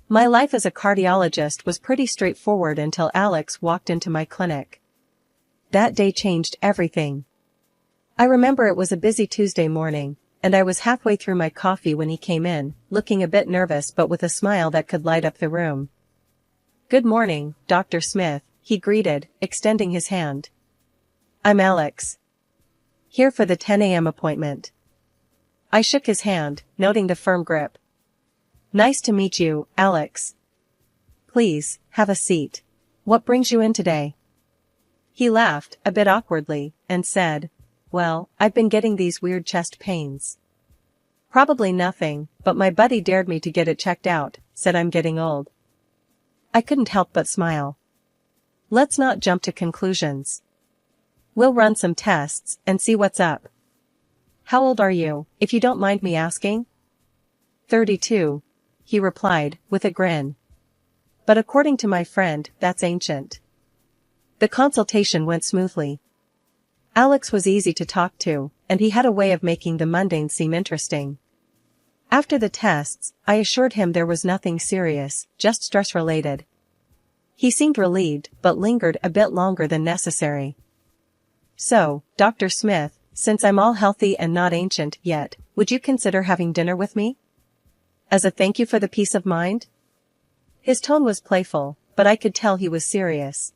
My life as a cardiologist was pretty straightforward until Alex walked into my clinic. That day changed everything. I remember it was a busy Tuesday morning, and I was halfway through my coffee when he came in, looking a bit nervous but with a smile that could light up the room. "Good morning, Dr. Smith," he greeted, extending his hand. "I'm Alex. Here for the 10 a.m. appointment." I shook his hand, noting the firm grip. "Nice to meet you, Alex. Please, have a seat. What brings you in today?" He laughed, a bit awkwardly, and said, "Well, I've been getting these weird chest pains." "Probably nothing, but my buddy dared me to get it checked out," said I'm getting old. I couldn't help but smile. "Let's not jump to conclusions. We'll run some tests and see what's up. How old are you, if you don't mind me asking?" 32, he replied, with a grin. "But according to my friend, that's ancient." The consultation went smoothly. Alex was easy to talk to, and he had a way of making the mundane seem interesting. After the tests, I assured him there was nothing serious, just stress-related. He seemed relieved, but lingered a bit longer than necessary. "So, Dr. Smith, since I'm all healthy and not ancient yet, would you consider having dinner with me? As a thank you for the peace of mind?" His tone was playful, but I could tell he was serious.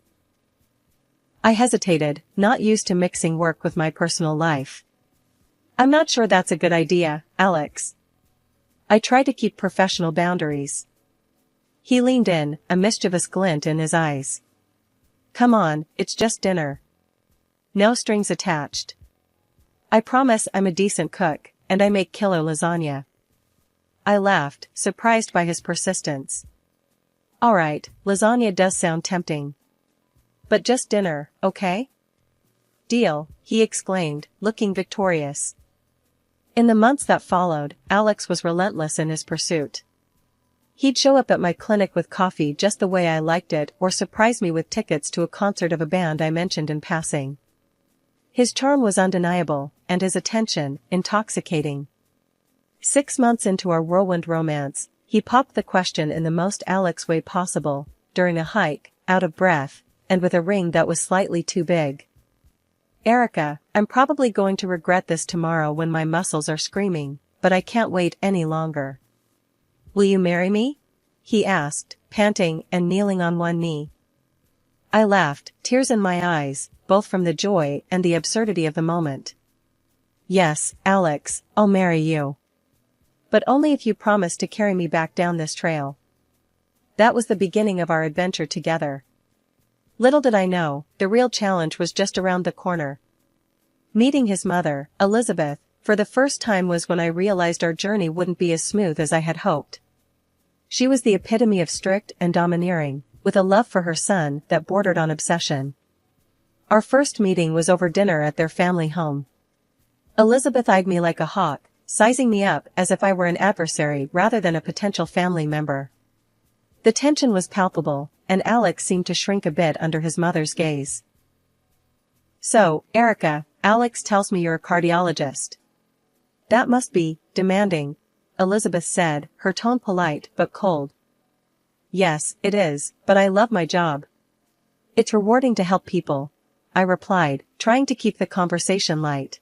I hesitated, not used to mixing work with my personal life. "I'm not sure that's a good idea, Alex. I try to keep professional boundaries." He leaned in, a mischievous glint in his eyes. "Come on, it's just dinner. No strings attached. I promise I'm a decent cook, and I make killer lasagna." I laughed, surprised by his persistence. "All right, lasagna does sound tempting. But just dinner, okay?" "Deal," he exclaimed, looking victorious. In the months that followed, Alex was relentless in his pursuit. He'd show up at my clinic with coffee just the way I liked it or surprise me with tickets to a concert of a band I mentioned in passing. His charm was undeniable, and his attention, intoxicating. 6 months into our whirlwind romance, he popped the question in the most Alex way possible, during a hike, out of breath, and with a ring that was slightly too big. "Erica, I'm probably going to regret this tomorrow when my muscles are screaming, but I can't wait any longer. Will you marry me?" he asked, panting and kneeling on one knee. I laughed, tears in my eyes, both from the joy and the absurdity of the moment. "Yes, Alex, I'll marry you. But only if you promise to carry me back down this trail." That was the beginning of our adventure together. Little did I know, the real challenge was just around the corner. Meeting his mother, Elizabeth, for the first time was when I realized our journey wouldn't be as smooth as I had hoped. She was the epitome of strict and domineering, with a love for her son that bordered on obsession. Our first meeting was over dinner at their family home. Elizabeth eyed me like a hawk, sizing me up as if I were an adversary rather than a potential family member. The tension was palpable, and Alex seemed to shrink a bit under his mother's gaze. "So, Erica, Alex tells me you're a cardiologist. That must be demanding," Elizabeth said, her tone polite but cold. "Yes, it is, but I love my job. It's rewarding to help people," I replied, trying to keep the conversation light.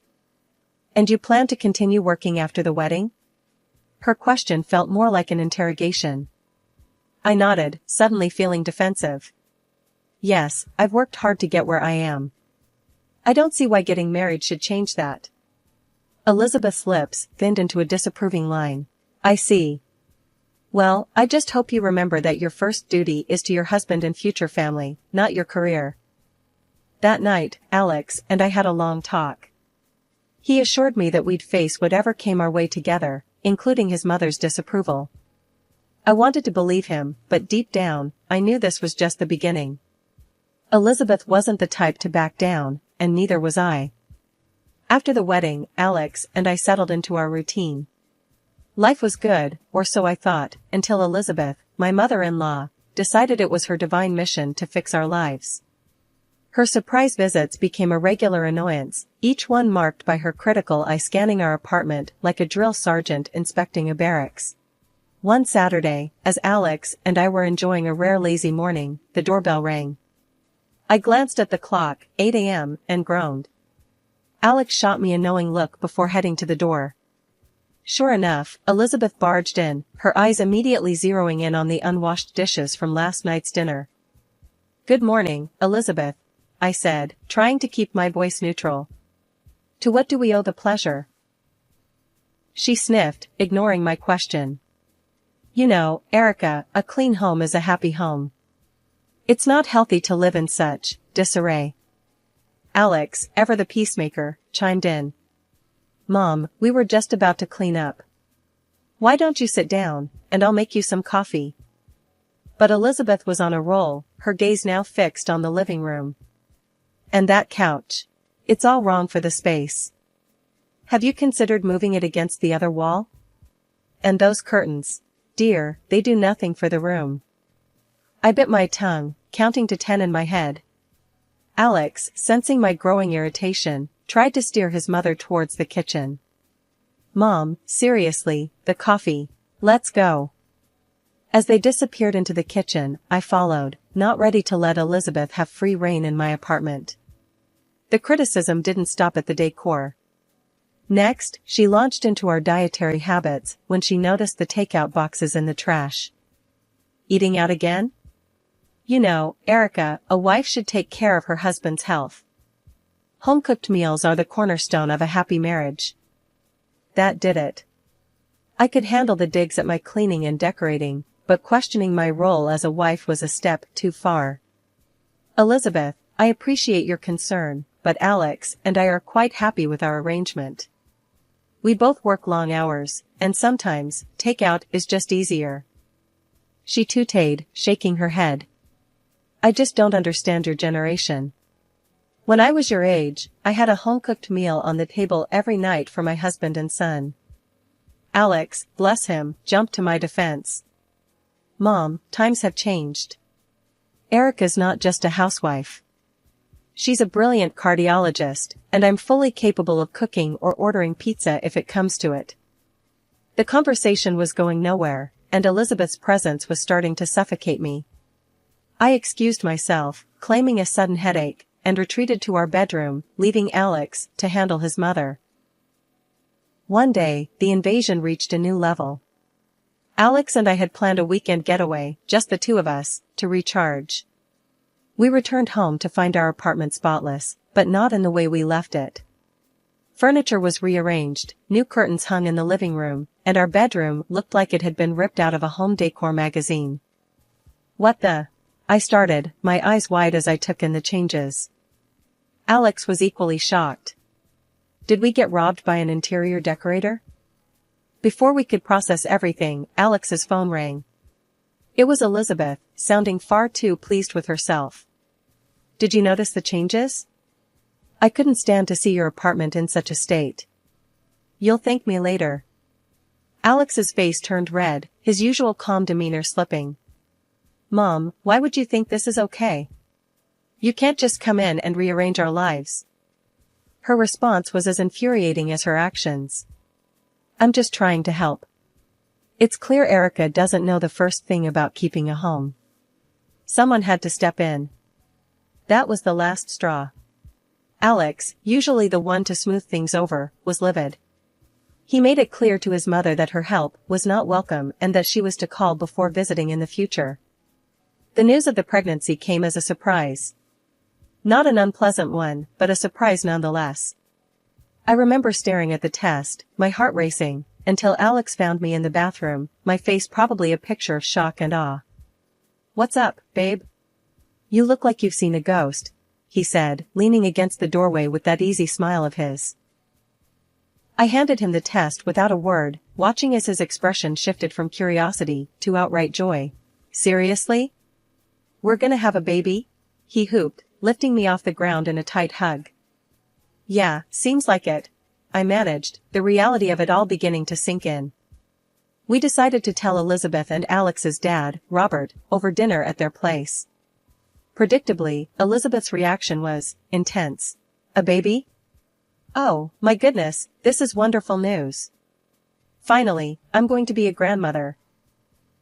"And you plan to continue working after the wedding?" Her question felt more like an interrogation. I nodded, suddenly feeling defensive. "Yes, I've worked hard to get where I am. I don't see why getting married should change that." Elizabeth's lips thinned into a disapproving line. "I see. Well, I just hope you remember that your first duty is to your husband and future family, not your career." That night, Alex and I had a long talk. He assured me that we'd face whatever came our way together, including his mother's disapproval. I wanted to believe him, but deep down, I knew this was just the beginning. Elizabeth wasn't the type to back down, and neither was I. After the wedding, Alex and I settled into our routine. Life was good, or so I thought, until Elizabeth, my mother-in-law, decided it was her divine mission to fix our lives. Her surprise visits became a regular annoyance, each one marked by her critical eye scanning our apartment like a drill sergeant inspecting a barracks. One Saturday, as Alex and I were enjoying a rare lazy morning, the doorbell rang. I glanced at the clock, 8 a.m., and groaned. Alex shot me a knowing look before heading to the door. Sure enough, Elizabeth barged in, her eyes immediately zeroing in on the unwashed dishes from last night's dinner. "Good morning, Elizabeth," I said, trying to keep my voice neutral. "To what do we owe the pleasure?" She sniffed, ignoring my question. "You know, Erica, a clean home is a happy home. It's not healthy to live in such disarray." Alex, ever the peacemaker, chimed in. "Mom, we were just about to clean up. Why don't you sit down, and I'll make you some coffee?" But Elizabeth was on a roll, her gaze now fixed on the living room. "And that couch. It's all wrong for the space. Have you considered moving it against the other wall? And those curtains. Dear, they do nothing for the room." I bit my tongue, counting to 10 in my head. Alex, sensing my growing irritation, tried to steer his mother towards the kitchen. "Mom, seriously, the coffee. Let's go." As they disappeared into the kitchen, I followed, not ready to let Elizabeth have free rein in my apartment. The criticism didn't stop at the decor. Next, she launched into our dietary habits when she noticed the takeout boxes in the trash. "Eating out again? You know, Erica, a wife should take care of her husband's health. Home-cooked meals are the cornerstone of a happy marriage." That did it. I could handle the digs at my cleaning and decorating, but questioning my role as a wife was a step too far. "Elizabeth, I appreciate your concern, but Alex and I are quite happy with our arrangement. We both work long hours, and sometimes, takeout is just easier." She tooted, shaking her head. "I just don't understand your generation. When I was your age, I had a home-cooked meal on the table every night for my husband and son." Alex, bless him, jumped to my defense. "Mom, times have changed. Erica's not just a housewife. She's a brilliant cardiologist, and I'm fully capable of cooking or ordering pizza if it comes to it." The conversation was going nowhere, and Elizabeth's presence was starting to suffocate me. I excused myself, claiming a sudden headache, and retreated to our bedroom, leaving Alex to handle his mother. One day, the invasion reached a new level. Alex and I had planned a weekend getaway, just the two of us, to recharge. We returned home to find our apartment spotless, but not in the way we left it. Furniture was rearranged, new curtains hung in the living room, and our bedroom looked like it had been ripped out of a home decor magazine. "What the?" I started, my eyes wide as I took in the changes. Alex was equally shocked. Did we get robbed by an interior decorator? Before we could process everything, Alex's phone rang. It was Elizabeth, sounding far too pleased with herself. "Did you notice the changes? I couldn't stand to see your apartment in such a state. You'll thank me later." Alex's face turned red, his usual calm demeanor slipping. "Mom, why would you think this is okay? You can't just come in and rearrange our lives." Her response was as infuriating as her actions. "I'm just trying to help. It's clear Erica doesn't know the first thing about keeping a home. Someone had to step in." That was the last straw. Alex, usually the one to smooth things over, was livid. He made it clear to his mother that her help was not welcome and that she was to call before visiting in the future. The news of the pregnancy came as a surprise. Not an unpleasant one, but a surprise nonetheless. I remember staring at the test, my heart racing, until Alex found me in the bathroom, my face probably a picture of shock and awe. "What's up, babe? You look like you've seen a ghost," he said, leaning against the doorway with that easy smile of his. I handed him the test without a word, watching as his expression shifted from curiosity to outright joy. "Seriously? We're gonna have a baby?" he whooped, lifting me off the ground in a tight hug. "Yeah, seems like it," I managed, the reality of it all beginning to sink in. We decided to tell Elizabeth and Alex's dad, Robert, over dinner at their place. Predictably, Elizabeth's reaction was intense. "A baby? Oh, my goodness, this is wonderful news. Finally, I'm going to be a grandmother."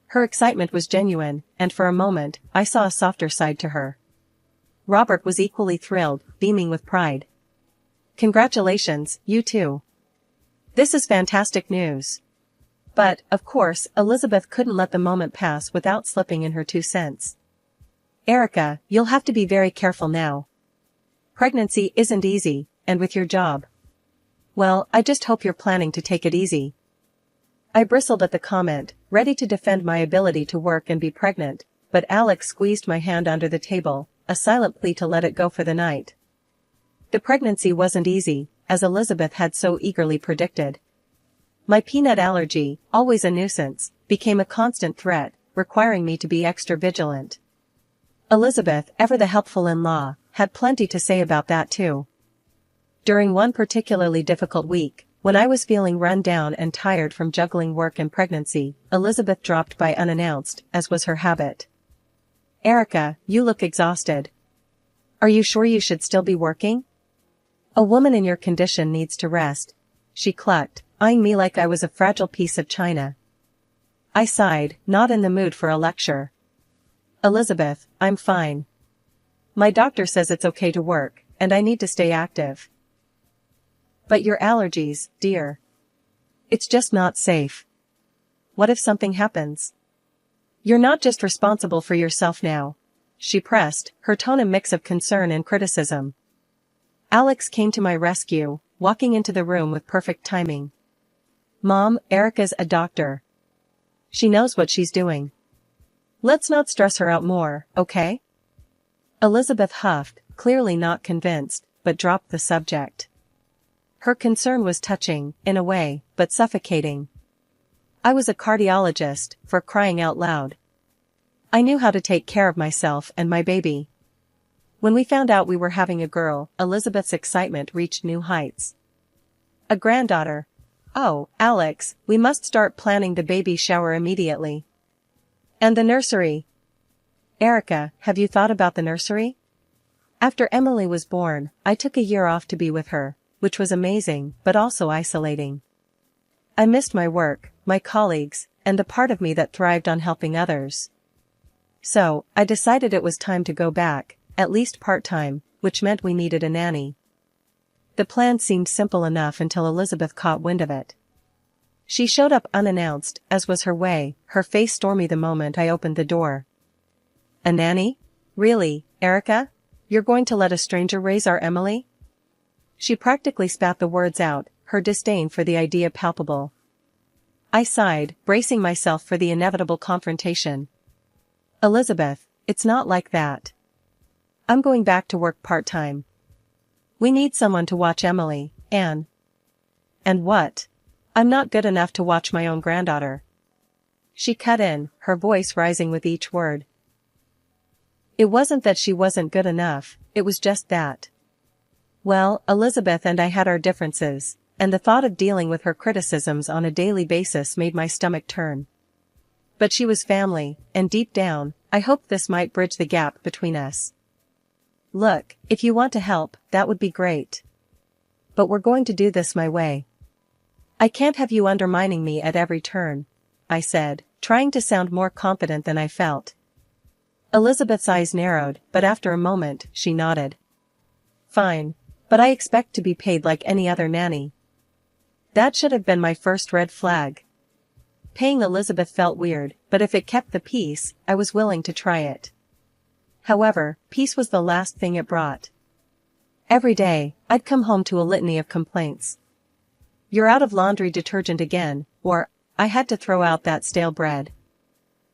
Her excitement was genuine, and for a moment, I saw a softer side to her. Robert was equally thrilled, beaming with pride. Congratulations, you too. This is fantastic news. But, of course, Elizabeth couldn't let the moment pass without slipping in her 2 cents. Erica, you'll have to be very careful now. Pregnancy isn't easy, and with your job. Well, I just hope you're planning to take it easy. I bristled at the comment, ready to defend my ability to work and be pregnant, but Alex squeezed my hand under the table, a silent plea to let it go for the night. The pregnancy wasn't easy, as Elizabeth had so eagerly predicted. My peanut allergy, always a nuisance, became a constant threat, requiring me to be extra vigilant. Elizabeth, ever the helpful in-law, had plenty to say about that too. During one particularly difficult week, when I was feeling run down and tired from juggling work and pregnancy, Elizabeth dropped by unannounced, as was her habit. Erica, you look exhausted. Are you sure you should still be working? A woman in your condition needs to rest, she clucked, eyeing me like I was a fragile piece of china. I sighed, not in the mood for a lecture. Elizabeth, I'm fine. My doctor says it's okay to work, and I need to stay active. But your allergies, dear. It's just not safe. What if something happens? You're not just responsible for yourself now, she pressed, her tone a mix of concern and criticism. Alex came to my rescue, walking into the room with perfect timing. Mom, Erica's a doctor. She knows what she's doing. Let's not stress her out more, okay? Elizabeth huffed, clearly not convinced, but dropped the subject. Her concern was touching, in a way, but suffocating. I was a cardiologist, for crying out loud. I knew how to take care of myself and my baby. When we found out we were having a girl, Elizabeth's excitement reached new heights. A granddaughter. Oh, Alex, we must start planning the baby shower immediately. And the nursery. Erica, have you thought about the nursery? After Emily was born, I took a year off to be with her, which was amazing, but also isolating. I missed my work, my colleagues, and the part of me that thrived on helping others. So, I decided it was time to go back, at least part-time, which meant we needed a nanny. The plan seemed simple enough until Elizabeth caught wind of it. She showed up unannounced, as was her way, her face stormy the moment I opened the door. A nanny? Really, Erica? You're going to let a stranger raise our Emily? She practically spat the words out, her disdain for the idea palpable. I sighed, bracing myself for the inevitable confrontation. Elizabeth, it's not like that. I'm going back to work part-time. We need someone to watch Emily, Anne. And what? I'm not good enough to watch my own granddaughter. She cut in, her voice rising with each word. It wasn't that she wasn't good enough, it was just that. Well, Elizabeth and I had our differences, and the thought of dealing with her criticisms on a daily basis made my stomach turn. But she was family, and deep down, I hoped this might bridge the gap between us. Look, if you want to help, that would be great. But we're going to do this my way. I can't have you undermining me at every turn, I said, trying to sound more confident than I felt. Elizabeth's eyes narrowed, but after a moment, she nodded. Fine. But I expect to be paid like any other nanny. That should have been my first red flag. Paying Elizabeth felt weird, but if it kept the peace, I was willing to try it. However, peace was the last thing it brought. Every day, I'd come home to a litany of complaints. You're out of laundry detergent again, or, I had to throw out that stale bread.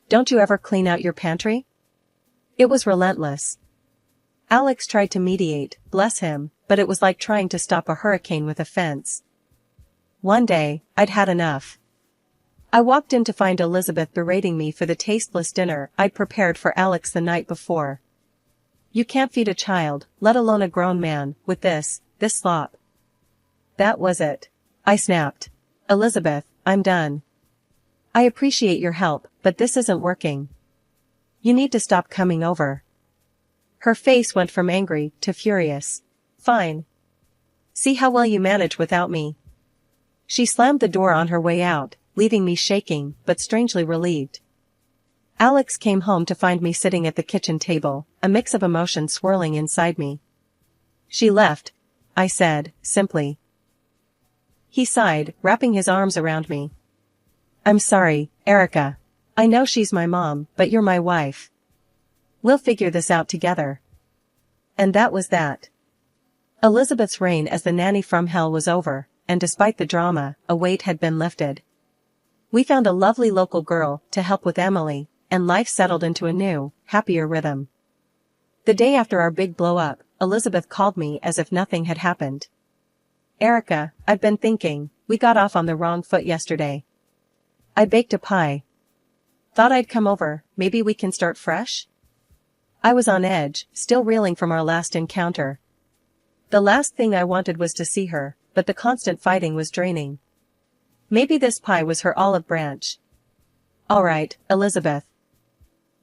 Don't you ever clean out your pantry? It was relentless. Alex tried to mediate, bless him, but it was like trying to stop a hurricane with a fence. One day, I'd had enough. I walked in to find Elizabeth berating me for the tasteless dinner I'd prepared for Alex the night before. You can't feed a child, let alone a grown man, with this slop. That was it. I snapped. Elizabeth, I'm done. I appreciate your help, but this isn't working. You need to stop coming over. Her face went from angry to furious. Fine. See how well you manage without me. She slammed the door on her way out, leaving me shaking, but strangely relieved. Alex came home to find me sitting at the kitchen table, a mix of emotions swirling inside me. She left, I said, simply. He sighed, wrapping his arms around me. I'm sorry, Erica. I know she's my mom, but you're my wife. We'll figure this out together. And that was that. Elizabeth's reign as the nanny from hell was over, and despite the drama, a weight had been lifted. We found a lovely local girl to help with Emily, and life settled into a new, happier rhythm. The day after our big blow-up, Elizabeth called me as if nothing had happened. Erica, I've been thinking, we got off on the wrong foot yesterday. I baked a pie. Thought I'd come over, maybe we can start fresh? I was on edge, still reeling from our last encounter. The last thing I wanted was to see her, but the constant fighting was draining. Maybe this pie was her olive branch. All right, Elizabeth.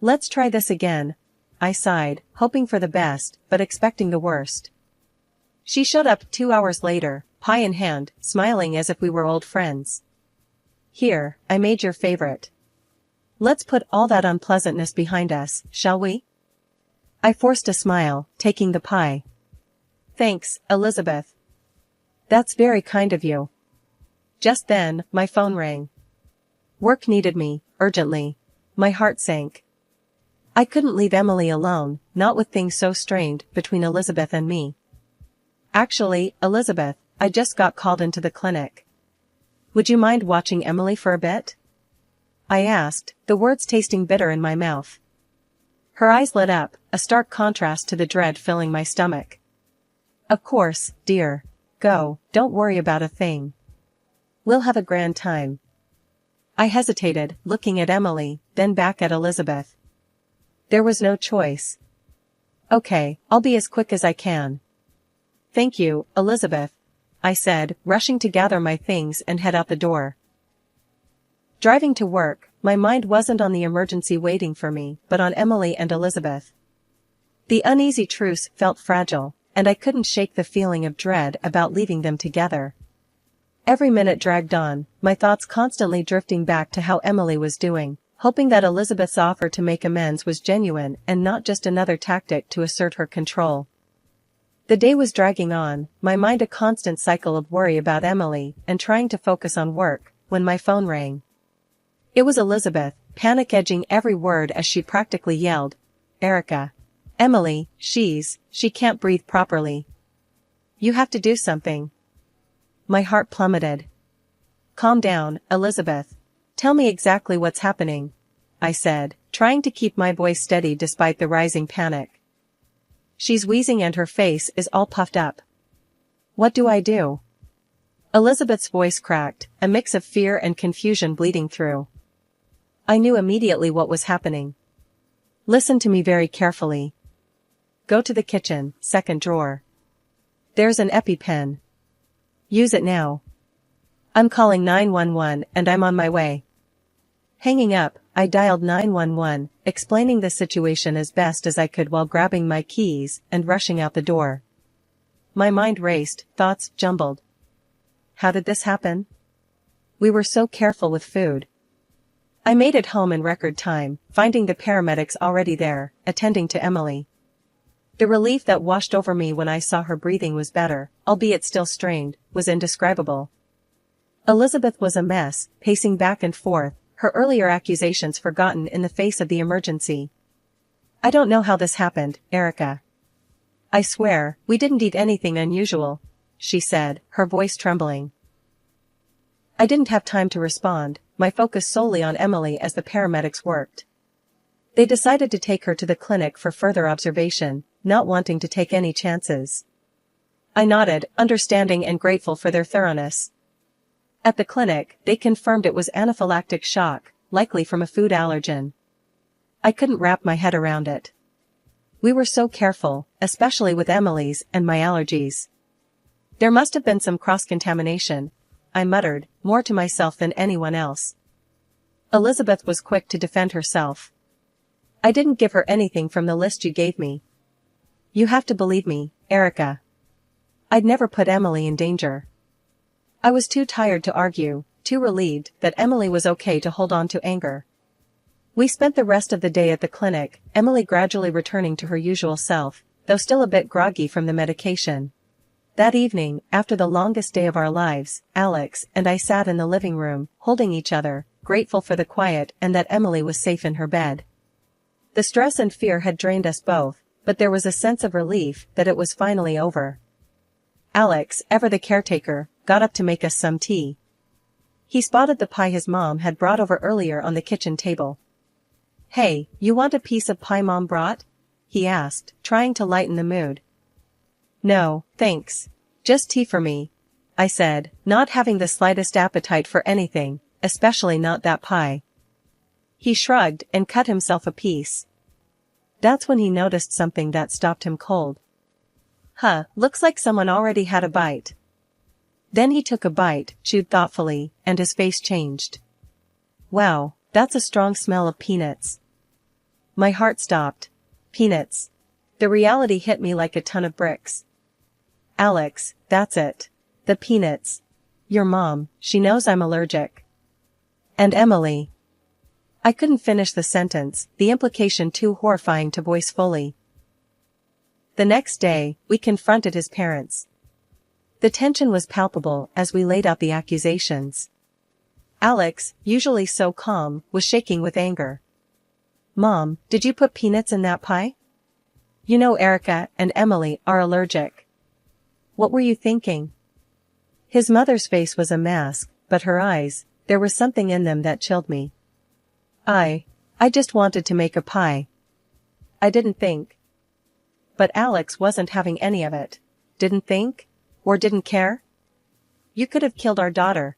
Let's try this again, I sighed, hoping for the best, but expecting the worst. She showed up 2 hours later, pie in hand, smiling as if we were old friends. Here, I made your favorite. Let's put all that unpleasantness behind us, shall we? I forced a smile, taking the pie. Thanks, Elizabeth. That's very kind of you. Just then, my phone rang. Work needed me, urgently. My heart sank. I couldn't leave Emily alone, not with things so strained between Elizabeth and me. Actually, Elizabeth, I just got called into the clinic. Would you mind watching Emily for a bit? I asked, the words tasting bitter in my mouth. Her eyes lit up, a stark contrast to the dread filling my stomach. Of course, dear. Go, don't worry about a thing. We'll have a grand time. I hesitated, looking at Emily, then back at Elizabeth. There was no choice. Okay, I'll be as quick as I can. Thank you, Elizabeth, I said, rushing to gather my things and head out the door. Driving to work, my mind wasn't on the emergency waiting for me, but on Emily and Elizabeth. The uneasy truce felt fragile, and I couldn't shake the feeling of dread about leaving them together. Every minute dragged on, my thoughts constantly drifting back to how Emily was doing, hoping that Elizabeth's offer to make amends was genuine and not just another tactic to assert her control. The day was dragging on, my mind a constant cycle of worry about Emily and trying to focus on work, when my phone rang. It was Elizabeth, panic edging every word as she practically yelled, Erica. Emily, she can't breathe properly. You have to do something. My heart plummeted. Calm down, Elizabeth. Tell me exactly what's happening, I said, trying to keep my voice steady despite the rising panic. She's wheezing and her face is all puffed up. What do I do? Elizabeth's voice cracked, a mix of fear and confusion bleeding through. I knew immediately what was happening. Listen to me very carefully. Go to the kitchen, second drawer. There's an EpiPen. Use it now. I'm calling 911 and I'm on my way. Hanging up, I dialed 911, explaining the situation as best as I could while grabbing my keys and rushing out the door. My mind raced, thoughts jumbled. How did this happen? We were so careful with food. I made it home in record time, finding the paramedics already there, attending to Emily. The relief that washed over me when I saw her breathing was better, albeit still strained, was indescribable. Elizabeth was a mess, pacing back and forth, her earlier accusations forgotten in the face of the emergency. I don't know how this happened, Erica. I swear, we didn't eat anything unusual, she said, her voice trembling. I didn't have time to respond, my focus solely on Emily as the paramedics worked. They decided to take her to the clinic for further observation, not wanting to take any chances. I nodded, understanding and grateful for their thoroughness. At the clinic, they confirmed it was anaphylactic shock, likely from a food allergen. I couldn't wrap my head around it. We were so careful, especially with Emily's and my allergies. There must have been some cross-contamination, I muttered, more to myself than anyone else. Elizabeth was quick to defend herself. I didn't give her anything from the list you gave me. You have to believe me, Erica. I'd never put Emily in danger. I was too tired to argue, too relieved that Emily was okay to hold on to anger. We spent the rest of the day at the clinic, Emily gradually returning to her usual self, though still a bit groggy from the medication. That evening, after the longest day of our lives, Alex and I sat in the living room, holding each other, grateful for the quiet and that Emily was safe in her bed. The stress and fear had drained us both, but there was a sense of relief that it was finally over. Alex, ever the caretaker, got up to make us some tea. He spotted the pie his mom had brought over earlier on the kitchen table. "Hey, you want a piece of pie Mom brought?" he asked, trying to lighten the mood. "No, thanks. Just tea for me," I said, not having the slightest appetite for anything, especially not that pie. He shrugged and cut himself a piece. That's when he noticed something that stopped him cold. "Huh, looks like someone already had a bite." Then he took a bite, chewed thoughtfully, and his face changed. "Wow, that's a strong smell of peanuts." My heart stopped. Peanuts. The reality hit me like a ton of bricks. "Alex, that's it. The peanuts. Your mom, she knows I'm allergic." "And Emily." I couldn't finish the sentence, the implication too horrifying to voice fully. The next day, we confronted his parents. The tension was palpable as we laid out the accusations. Alex, usually so calm, was shaking with anger. "Mom, did you put peanuts in that pie? You know Erica and Emily are allergic. What were you thinking?" His mother's face was a mask, but her eyes, there was something in them that chilled me. I just wanted to make a pie. I didn't think." But Alex wasn't having any of it. Didn't think? Or didn't care? "You could have killed our daughter."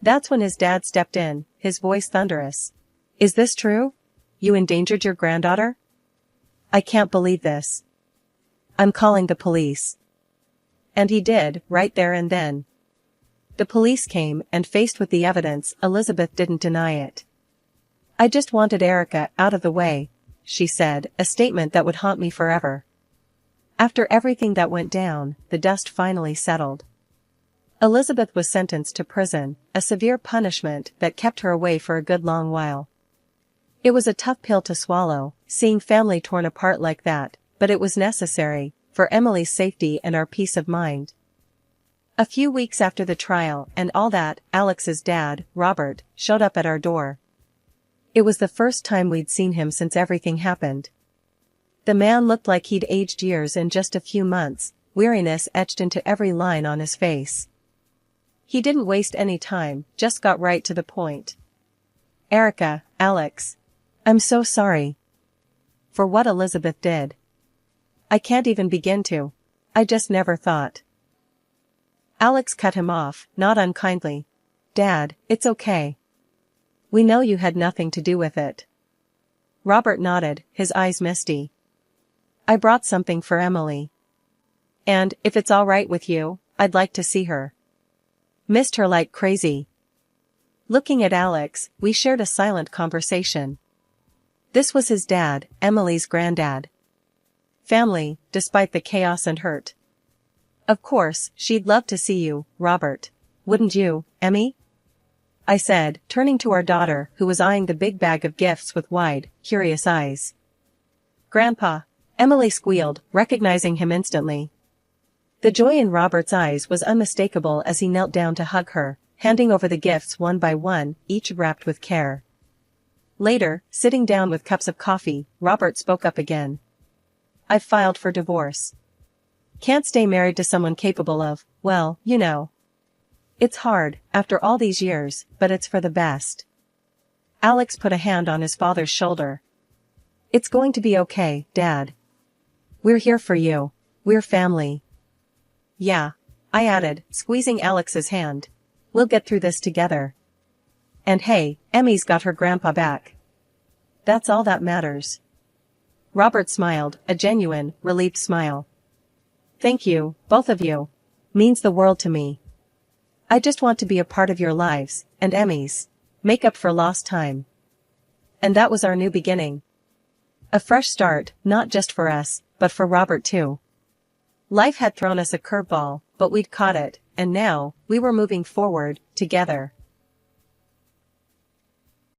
That's when his dad stepped in, his voice thunderous. "Is this true? You endangered your granddaughter? I can't believe this. I'm calling the police." And he did, right there and then. The police came, and faced with the evidence, Elizabeth didn't deny it. "I just wanted Erica out of the way," she said, a statement that would haunt me forever. After everything that went down, the dust finally settled. Elizabeth was sentenced to prison, a severe punishment that kept her away for a good long while. It was a tough pill to swallow, seeing family torn apart like that, but it was necessary, for Emily's safety and our peace of mind. A few weeks after the trial and all that, Alex's dad, Robert, showed up at our door. It was the first time we'd seen him since everything happened. The man looked like he'd aged years in just a few months, weariness etched into every line on his face. He didn't waste any time, just got right to the point. "Erica, Alex. I'm so sorry. For what Elizabeth did. I can't even begin to. I just never thought." Alex cut him off, not unkindly. "Dad, it's okay. We know you had nothing to do with it." Robert nodded, his eyes misty. "I brought something for Emily. And, if it's all right with you, I'd like to see her. Missed her like crazy." Looking at Alex, we shared a silent conversation. This was his dad, Emily's granddad. Family, despite the chaos and hurt. "Of course, she'd love to see you, Robert. Wouldn't you, Emmy?" I said, turning to our daughter, who was eyeing the big bag of gifts with wide, curious eyes. "Grandpa," Emily squealed, recognizing him instantly. The joy in Robert's eyes was unmistakable as he knelt down to hug her, handing over the gifts one by one, each wrapped with care. Later, sitting down with cups of coffee, Robert spoke up again. "I've filed for divorce. Can't stay married to someone capable of, well, you know. It's hard, after all these years, but it's for the best." Alex put a hand on his father's shoulder. "It's going to be okay, Dad. We're here for you. We're family." "Yeah," I added, squeezing Alex's hand. "We'll get through this together. And hey, Emmy's got her grandpa back. That's all that matters." Robert smiled, a genuine, relieved smile. "Thank you, both of you. Means the world to me. I just want to be a part of your lives, and Emmy's. Make up for lost time." And that was our new beginning. A fresh start, not just for us, but for Robert too. Life had thrown us a curveball, but we'd caught it, and now, we were moving forward, together.